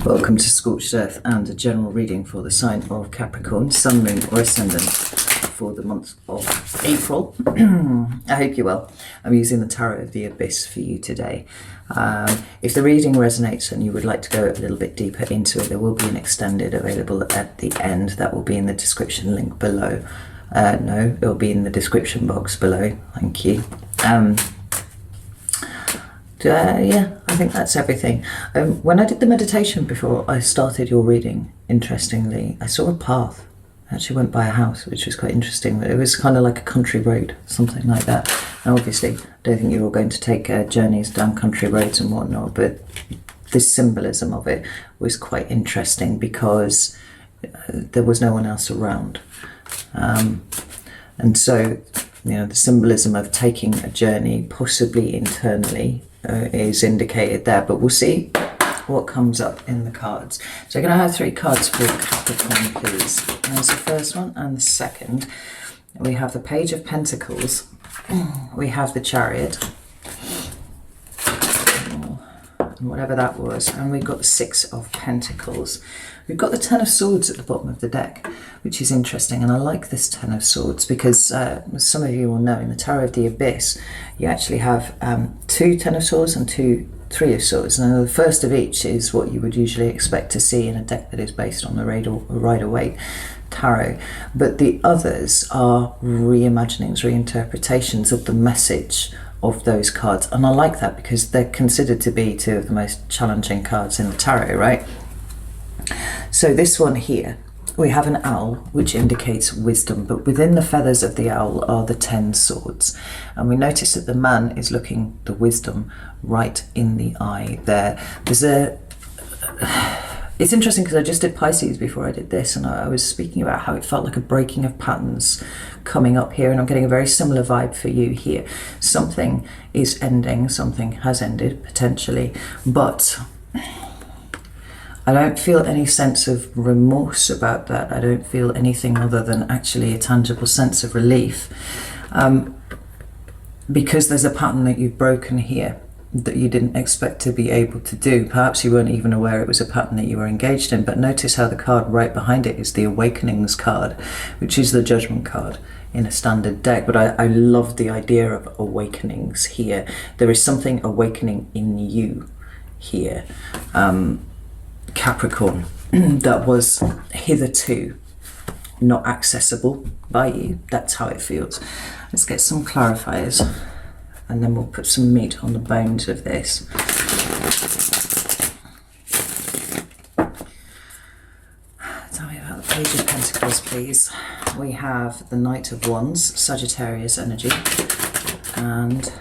Welcome to Scorched Earth and a general reading for the sign of Capricorn, Sun, Moon or Ascendant for the month of April. I hope you're well. I'm using the Tarot of the Abyss for you today. If the reading resonates and you would like to go a little bit deeper into it, there will be an extended available at the end. That will be in the description link below. No, it will be in the description box below. Thank you. Yeah, I think that's everything. When I did the meditation before I started your reading, interestingly, I saw a path. I actually went by a house, which was quite interesting. It was kind of like a country road, something like that. And obviously, I don't think you're all going to take journeys down country roads and whatnot, but this symbolism of it was quite interesting because there was no one else around. And so, you know, the symbolism of taking a journey, possibly internally, is indicated there, but we'll see what comes up in the cards. So I'm going to have 3 cards for Capricorn, please. There's the first one and the second. We have the Page of Pentacles, we have the Chariot, whatever that was, and we've got the 6 of Pentacles. We've got the 10 of Swords at the bottom of the deck, which is interesting, and I like this 10 of Swords because as some of you will know, in the Tarot of the Abyss you actually have 2 10 of Swords and 2 3 of Swords. Now the first of each is what you would usually expect to see in a deck that is based on the Rider-Waite Tarot, but the others are reimaginings, reinterpretations of the message of those cards, and I like that because they're considered to be 2 of the most challenging cards in the tarot, right? So this one here, we have an owl, which indicates wisdom, but within the feathers of the owl are the 10 swords. And we notice that the man is looking the wisdom right in the eye there. It's interesting because I just did Pisces before I did this, and I was speaking about how it felt like a breaking of patterns coming up here, and I'm getting a very similar vibe for you here. Something is ending, something has ended potentially, but I don't feel any sense of remorse about that. I don't feel anything other than actually a tangible sense of relief, because there's a pattern that you've broken here that you didn't expect to be able to do. Perhaps you weren't even aware it was a pattern that you were engaged in, but notice how the card right behind it is the Awakenings card, which is the Judgment card in a standard deck. But I love the idea of awakenings here. There is something awakening in you here, Capricorn, that was hitherto not accessible by you. That's how it feels. Let's get some clarifiers and then we'll put some meat on the bones of this. Tell me about the Page of Pentacles, please. We have the Knight of Wands, Sagittarius energy, and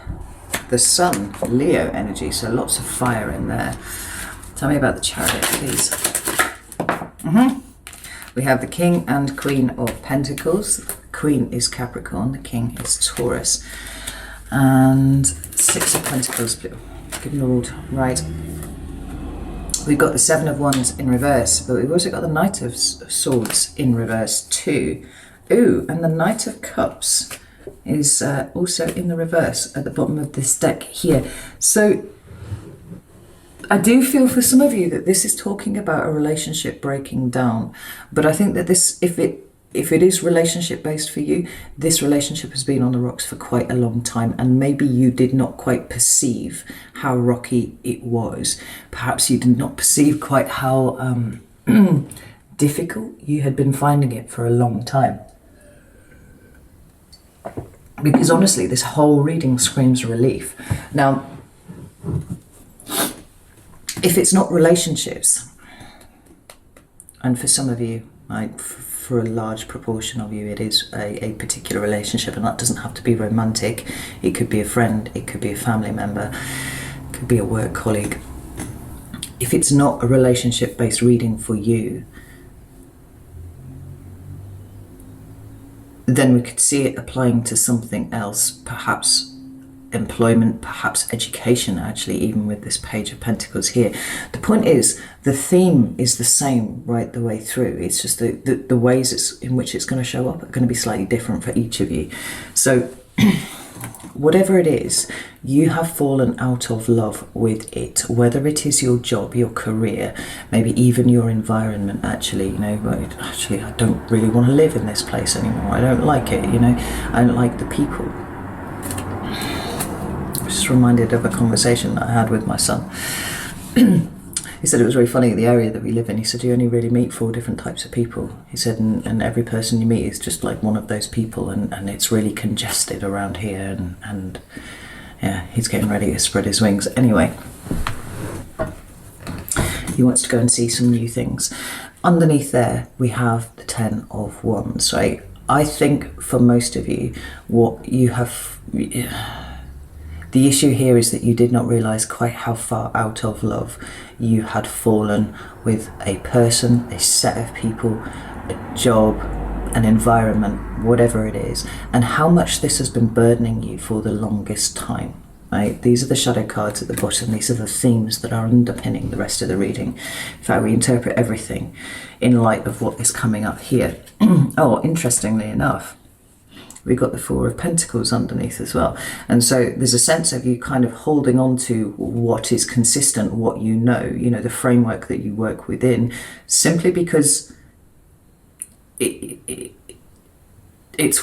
the Sun, Leo energy, so lots of fire in there. Tell me about the Chariot, please. We have the King and Queen of Pentacles. The Queen is Capricorn, the King is Taurus. And 6 of Pentacles, good Lord, right. We've got the 7 of Wands in reverse, but we've also got the Knight of Swords in reverse too. Ooh, and the Knight of Cups is also in the reverse at the bottom of this deck here. So I do feel for some of you that this is talking about a relationship breaking down, but I think that this, if it is relationship based for you, this relationship has been on the rocks for quite a long time, and maybe you did not quite perceive how rocky it was. Perhaps you did not perceive quite how difficult you had been finding it for a long time. Because honestly, this whole reading screams relief. Now, if it's not relationships, and for some of you, for a large proportion of you, it is a particular relationship, and that doesn't have to be romantic. It could be a friend, it could be a family member, it could be a work colleague. If it's not a relationship-based reading for you, then we could see it applying to something else, perhaps employment, perhaps education, actually, even with this Page of Pentacles here. The point is, the theme is the same right the way through. It's just the ways in which it's going to show up are going to be slightly different for each of you. So whatever it is, you have fallen out of love with it, whether it is your job, your career, maybe even your environment. Actually, you know, actually I don't really want to live in this place anymore. I don't like it, you know, I don't like the people. I'm just reminded of a conversation that I had with my son. He said it was very funny, the area that we live in. He said you only really meet 4 different types of people. He said, and every person you meet is just like one of those people, and it's really congested around here, and yeah, he's getting ready to spread his wings. Anyway, he wants to go and see some new things. Underneath there, we have the 10 of Wands, right? I think for most of you, what you have... The issue here is that you did not realise quite how far out of love you had fallen with a person, a set of people, a job, an environment, whatever it is, and how much this has been burdening you for the longest time. Right? These are the shadow cards at the bottom. These are the themes that are underpinning the rest of the reading. In fact, we interpret everything in light of what is coming up here. Oh, interestingly enough, we've got the 4 of Pentacles underneath as well. And so there's a sense of you kind of holding on to what is consistent, what you know, the framework that you work within, simply because it's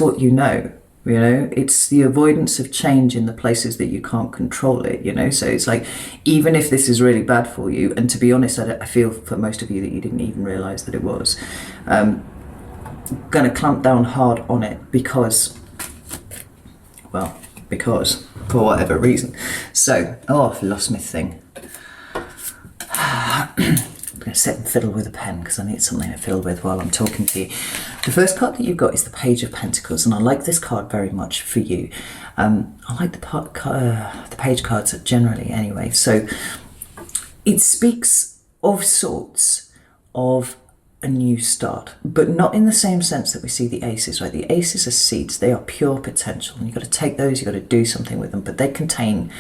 what you know. It's the avoidance of change in the places that you can't control it, so it's like, even if this is really bad for you, and to be honest, I feel for most of you that you didn't even realise that it was, going to clamp down hard on it because for whatever reason. So, I've lost my thing. I'm going to sit and fiddle with a pen because I need something to fiddle with while I'm talking to you. The first card that you've got is the Page of Pentacles, and I like this card very much for you. I like the page cards generally anyway. So it speaks of sorts of a new start, but not in the same sense that we see the aces, right? The aces are seeds, they are pure potential, and you've got to take those, you've got to do something with them, but they contain,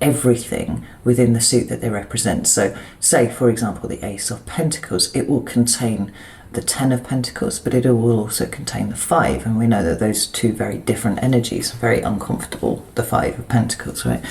everything within the suit that they represent. So say, for example, the Ace of Pentacles, it will contain the 10 of Pentacles, but it will also contain the 5, and we know that those 2 very different energies are very uncomfortable, the 5 of Pentacles, right?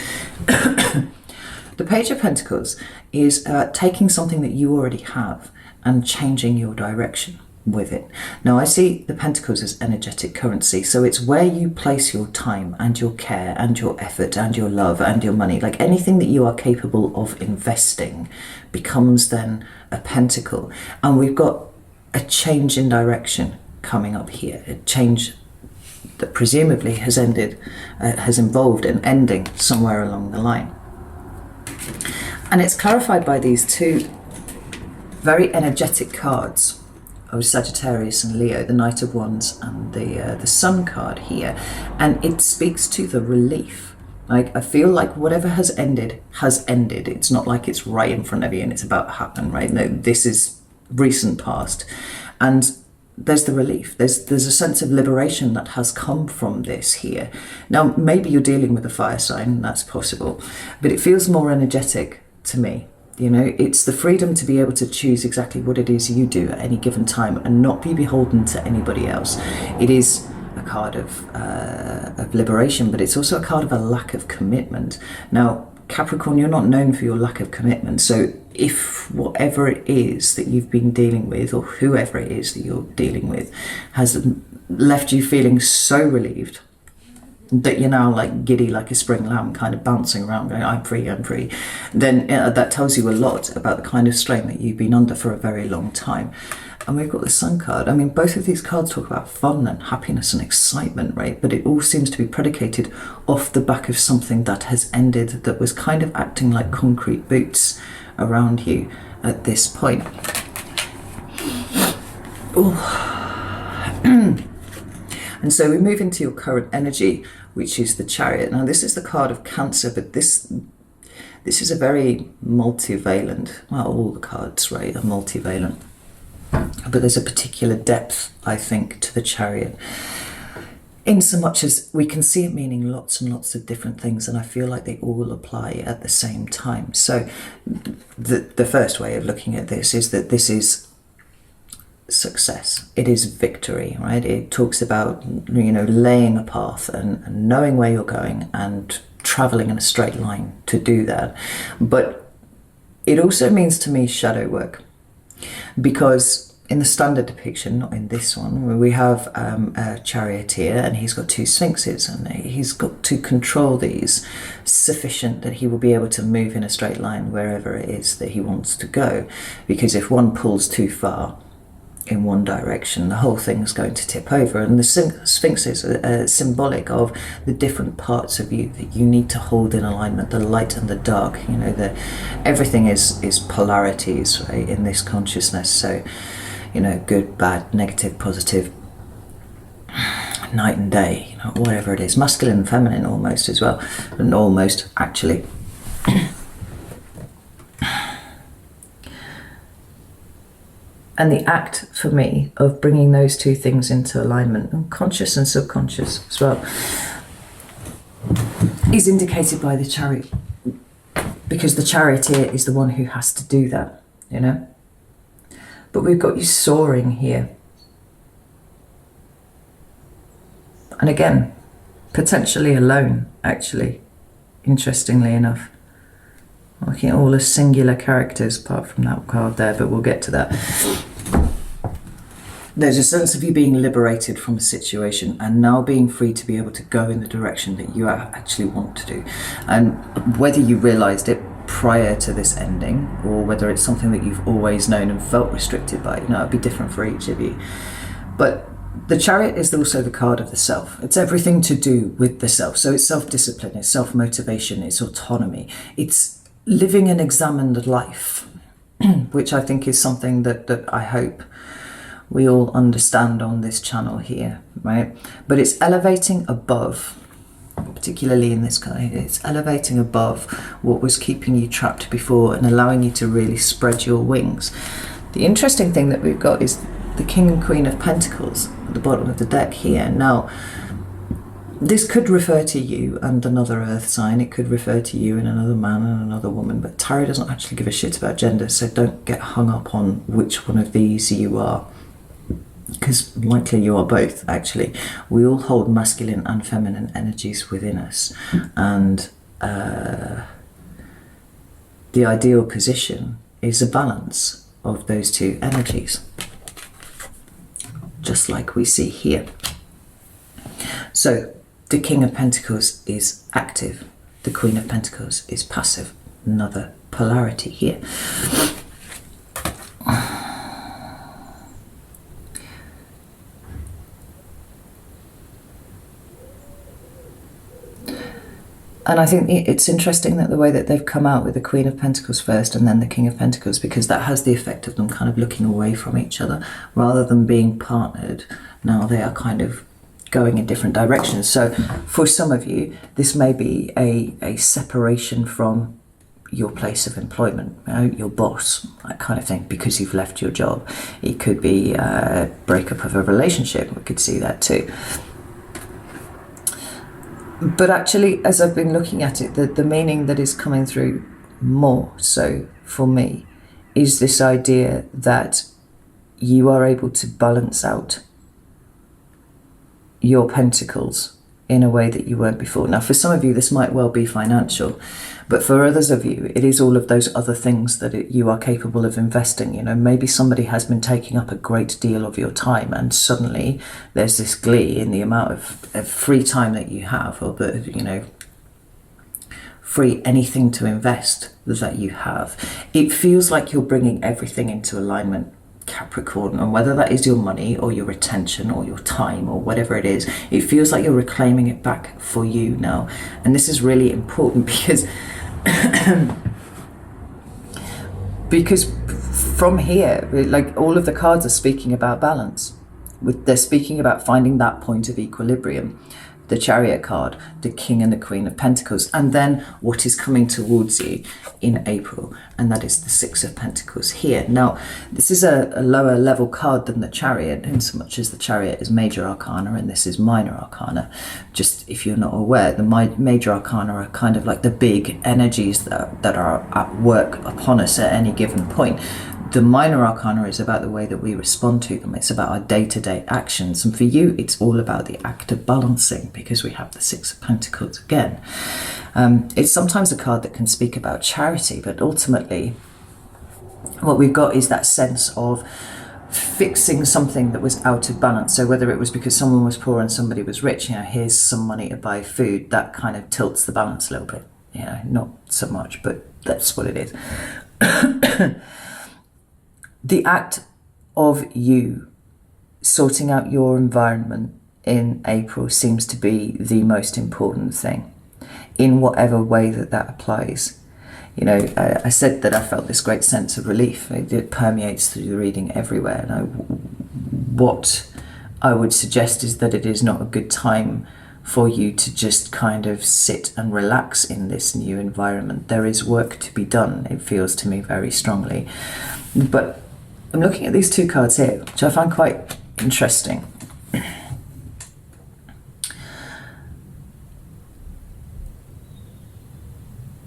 The Page of Pentacles is taking something that you already have and changing your direction with it. Now, I see the Pentacles as energetic currency, so it's where you place your time and your care and your effort and your love and your money. Like anything that you are capable of investing becomes then a pentacle. And we've got a change in direction coming up here, a change that presumably has involved an ending somewhere along the line. And it's clarified by these 2 very energetic cards of Sagittarius and Leo, the Knight of Wands and the Sun card here, and it speaks to the relief. Like, I feel like whatever has ended has ended. It's not like it's right in front of you and it's about to happen, right? No, this is recent past, and there's the relief. There's a sense of liberation that has come from this here. Now, maybe you're dealing with a fire sign, that's possible, but it feels more energetic to me. It's the freedom to be able to choose exactly what it is you do at any given time and not be beholden to anybody else. It is a card of liberation, but it's also a card of a lack of commitment. Now, Capricorn, you're not known for your lack of commitment. So if whatever it is that you've been dealing with, or whoever it is that you're dealing with, has left you feeling so relieved that you're now like giddy like a spring lamb, kind of bouncing around going, I'm free, then that tells you a lot about the kind of strain that you've been under for a very long time. And we've got the Sun card. I mean, both of these cards talk about fun and happiness and excitement, right? But it all seems to be predicated off the back of something that has ended, that was kind of acting like concrete boots around you at this point. And so we move into your current energy, which is the Chariot. Now, this is the card of Cancer, but this is a very multivalent, well, all the cards, right, are multivalent. But there's a particular depth, I think, to the Chariot, in so much as we can see it meaning lots and lots of different things, and I feel like they all apply at the same time. So the first way of looking at this is that this is success. It is victory, right? It talks about, you know, laying a path and knowing where you're going and traveling in a straight line to do that. But it also means to me shadow work, because in the standard depiction, not in this one, we have a charioteer and he's got two sphinxes, and he's got to control these sufficient that he will be able to move in a straight line wherever it is that he wants to go. Because if one pulls too far in one direction, the whole thing's going to tip over. And the sphinxes are symbolic of the different parts of you that you need to hold in alignment, the light and the dark. You know, everything is polarities, right, in this consciousness. So, you know, good, bad, negative, positive, night and day, you know, whatever it is, masculine and feminine almost as well, and almost actually. And the act for me of bringing those two things into alignment, and conscious and subconscious as well, is indicated by the chariot, because the charioteer is the one who has to do that, you know. But we've got you soaring here. And again, potentially alone, actually, interestingly enough. Looking at all the singular characters apart from that card there, but we'll get to that. There's a sense of you being liberated from a situation and now being free to be able to go in the direction that you actually want to do. And whether you realised it prior to this ending, or whether it's something that you've always known and felt restricted by, you know, it'd be different for each of you. But the chariot is also the card of the self. It's everything to do with the self. So it's self-discipline, it's self-motivation, it's autonomy, it's living an examined life, which I think is something that I hope we all understand on this channel here, right? But it's elevating above, particularly in this guy, it's elevating above what was keeping you trapped before and allowing you to really spread your wings. The interesting thing that we've got is the King and Queen of Pentacles at the bottom of the deck here. Now, this could refer to you and another earth sign. It could refer to you and another man and another woman. But tarot doesn't actually give a shit about gender, so don't get hung up on which one of these you are, because likely you are both, actually. We all hold masculine and feminine energies within us. And the ideal position is a balance of those two energies, just like we see here. So the King of Pentacles is active, the Queen of Pentacles is passive. Another polarity here. And I think it's interesting that the way that they've come out with the Queen of Pentacles first and then the King of Pentacles, because that has the effect of them kind of looking away from each other rather than being partnered. Now they are kind of going in different directions. So for some of you, this may be a separation from your place of employment, you know, your boss, that kind of thing, because you've left your job. It could be a breakup of a relationship. We could see that too. But actually, as I've been looking at it, the meaning that is coming through more so for me is this idea that you are able to balance out your pentacles in a way that you weren't before. Now, for some of you, this might well be financial, but for others of you, it is all of those other things that you are capable of investing. You know, maybe somebody has been taking up a great deal of your time, and suddenly there's this glee in the amount of free time that you have, or the, you know, free anything to invest that you have. It feels like you're bringing everything into alignment, Capricorn, and whether that is your money or your attention or your time or whatever it is, it feels like you're reclaiming it back for you now. And this is really important because because from here, like, all of the cards are speaking about balance. They're speaking about finding that point of equilibrium. The Chariot card, the King and the Queen of Pentacles, and then what is coming towards you in April, and that is the Six of Pentacles here. Now, this is a lower level card than the Chariot, in so much as the Chariot is major arcana and this is minor arcana. Just if you're not aware, the major arcana are kind of like the big energies that are at work upon us at any given point. The minor arcana is about the way that we respond to them. It's about our day-to-day actions. And for you, it's all about the act of balancing, because we have the Six of Pentacles again. It's sometimes a card that can speak about charity, but ultimately what we've got is that sense of fixing something that was out of balance. So whether it was because someone was poor and somebody was rich, here's some money to buy food, that kind of tilts the balance a little bit. Not so much, but that's what it is. The act of you sorting out your environment in April seems to be the most important thing, in whatever way that applies. I said that I felt this great sense of relief. It permeates through the reading everywhere. And what I would suggest is that it is not a good time for you to just kind of sit and relax in this new environment. There is work to be done, it feels to me very strongly. But I'm looking at these two cards here, which I find quite interesting.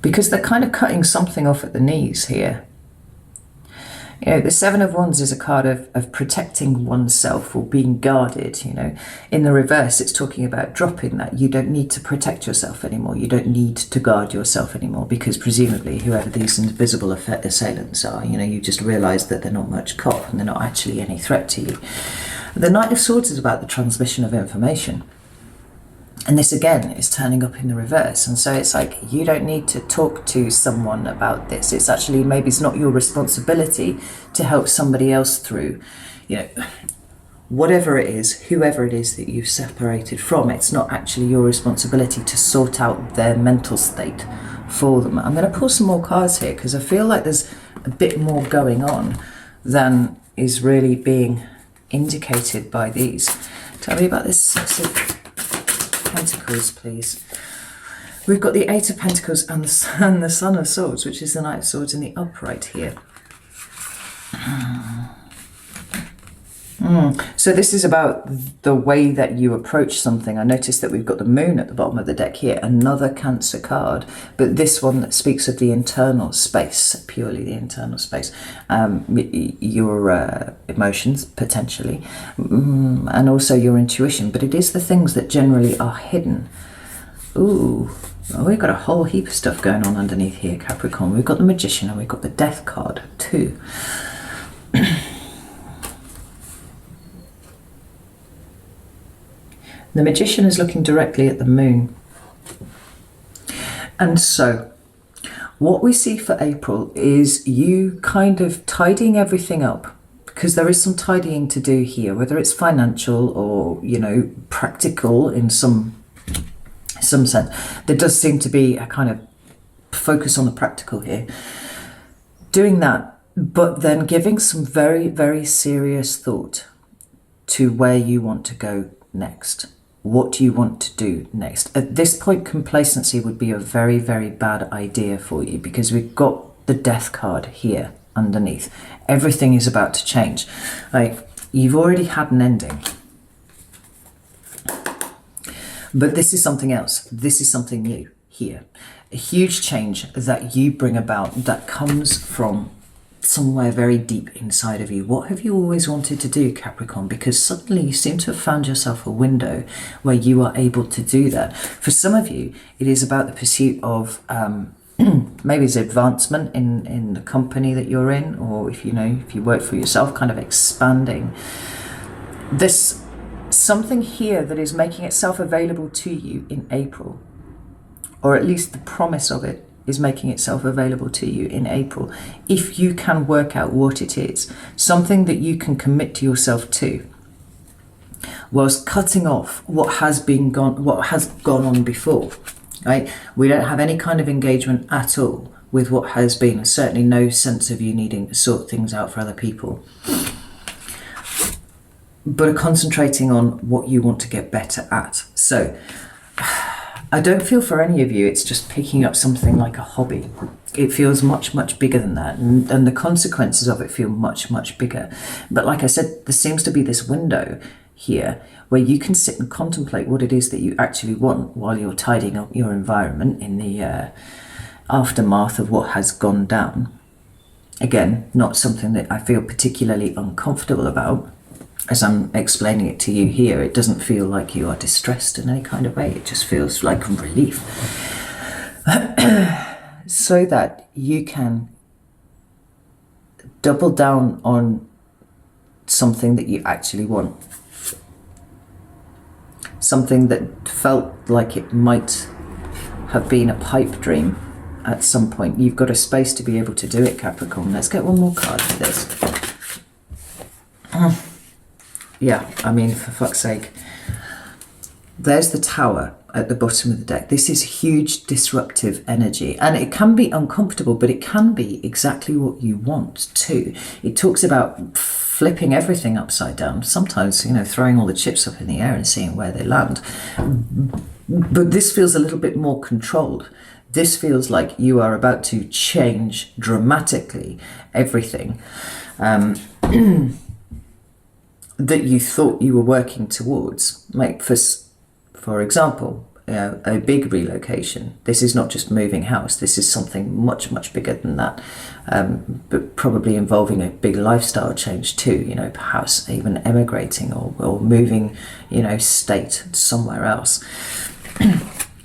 Because they're kind of cutting something off at the knees here. The Seven of Wands is a card of protecting oneself or being guarded. In the reverse, it's talking about dropping that. You don't need to protect yourself anymore. You don't need to guard yourself anymore, because presumably whoever these invisible assailants are, you just realise that they're not much cop and they're not actually any threat to you. The Knight of Swords is about the transmission of information. And this again is turning up in the reverse. And so it's like, you don't need to talk to someone about this. It's actually, maybe it's not your responsibility to help somebody else through, whatever it is, whoever it is that you've separated from. It's not actually your responsibility to sort out their mental state for them. I'm going to pull some more cards here, because I feel like there's a bit more going on than is really being indicated by these. Tell me about this Six of Pentacles, please. We've got the Eight of Pentacles and the Son of Swords, which is the Knight of Swords in the upright here. So this is about the way that you approach something. I noticed that we've got the Moon at the bottom of the deck here, another Cancer card, but this one that speaks of the internal space, purely the internal space, your emotions potentially, and also your intuition, but it is the things that generally are hidden. Ooh, well, we've got a whole heap of stuff going on underneath here, Capricorn. We've got the Magician and we've got the Death card too. The Magician is looking directly at the Moon. And so, what we see for April is you kind of tidying everything up, because there is some tidying to do here, whether it's financial or, practical in some sense. There does seem to be a kind of focus on the practical here. Doing that, but then giving some very, very serious thought to where you want to go next. What do you want to do next? At this point, complacency would be a very, very bad idea for you, because we've got the Death card here underneath. Everything is about to change. You've already had an ending. But this is something else. This is something new here. A huge change that you bring about that comes from somewhere very deep inside of you. What have you always wanted to do, Capricorn? Because suddenly you seem to have found yourself a window where you are able to do that. For some of you, it is about the pursuit of maybe it's advancement in the company that you're in, or if you work for yourself, kind of expanding. There's something here that is making itself available to you in April, or at least the promise of it is making itself available to you in April, if you can work out what it is, something that you can commit to yourself to, whilst cutting off what has gone on before. Right? We don't have any kind of engagement at all with what has been. Certainly no sense of you needing to sort things out for other people, but are concentrating on what you want to get better at. So I don't feel for any of you it's just picking up something like a hobby. It feels much, much bigger than that, and the consequences of it feel much, much bigger. But like I said, there seems to be this window here where you can sit and contemplate what it is that you actually want while you're tidying up your environment in the aftermath of what has gone down. Again, not something that I feel particularly uncomfortable about. As I'm explaining it to you here, it doesn't feel like you are distressed in any kind of way. It just feels like relief. So that you can double down on something that you actually want. Something that felt like it might have been a pipe dream at some point. You've got a space to be able to do it, Capricorn. Let's get one more card for this. Yeah, I mean, for fuck's sake. There's the Tower at the bottom of the deck. This is huge disruptive energy, and it can be uncomfortable, but it can be exactly what you want too. It talks about flipping everything upside down, sometimes, you know, throwing all the chips up in the air and seeing where they land. But this feels a little bit more controlled. This feels like you are about to change dramatically everything that you thought you were working towards. Like for example, a big relocation. This is not just moving house. This is something much, much bigger than that, but probably involving a big lifestyle change too, you know, perhaps even emigrating or moving, you know, state somewhere else.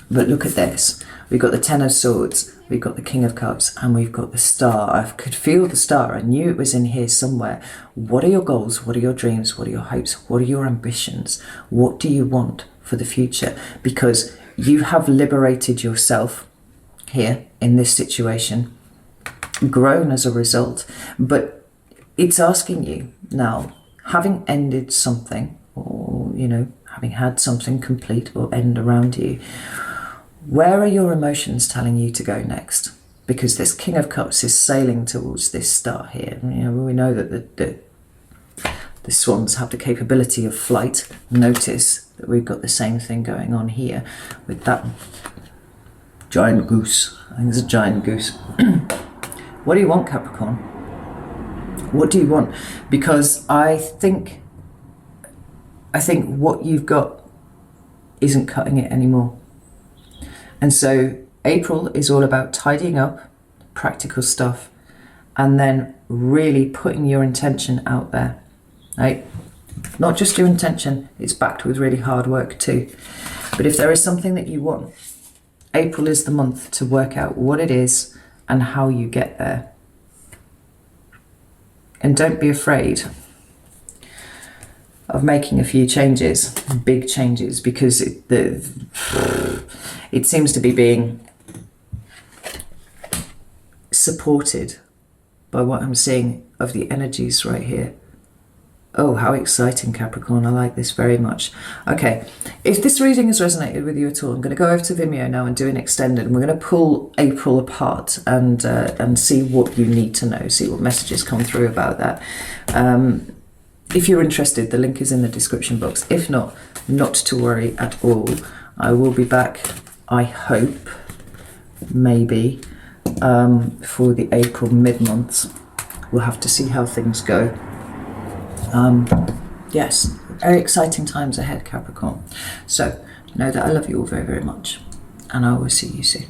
But look at this. We've got the Ten of Swords, we've got the King of Cups, and we've got the Star. I could feel the Star. I knew it was in here somewhere. What are your goals? What are your dreams? What are your hopes? What are your ambitions? What do you want for the future? Because you have liberated yourself here in this situation, grown as a result, but it's asking you now, having ended something, or, you know, having had something complete or end around you, where are your emotions telling you to go next? Because this King of Cups is sailing towards this Star here. You know, we know that the swans have the capability of flight. Notice that we've got the same thing going on here with that giant goose. I think it's a giant goose. What do you want, Capricorn? What do you want? Because I think what you've got isn't cutting it anymore. And so April is all about tidying up, practical stuff, and then really putting your intention out there, right? Not just your intention, it's backed with really hard work too. But if there is something that you want, April is the month to work out what it is and how you get there. And don't be afraid of making a few changes, big changes, because it seems to be being supported by what I'm seeing of the energies right here. Oh, how exciting, Capricorn. I like this very much. Okay, if this reading has resonated with you at all, I'm going to go over to Vimeo now and do an extended, and we're going to pull April apart and see what you need to know, see what messages come through about that. If you're interested, the link is in the description box. If not, not to worry at all. I will be back, I hope, maybe, for the April mid-months. We'll have to see how things go. Yes, very exciting times ahead, Capricorn. So know that I love you all very, very much, and I will see you soon.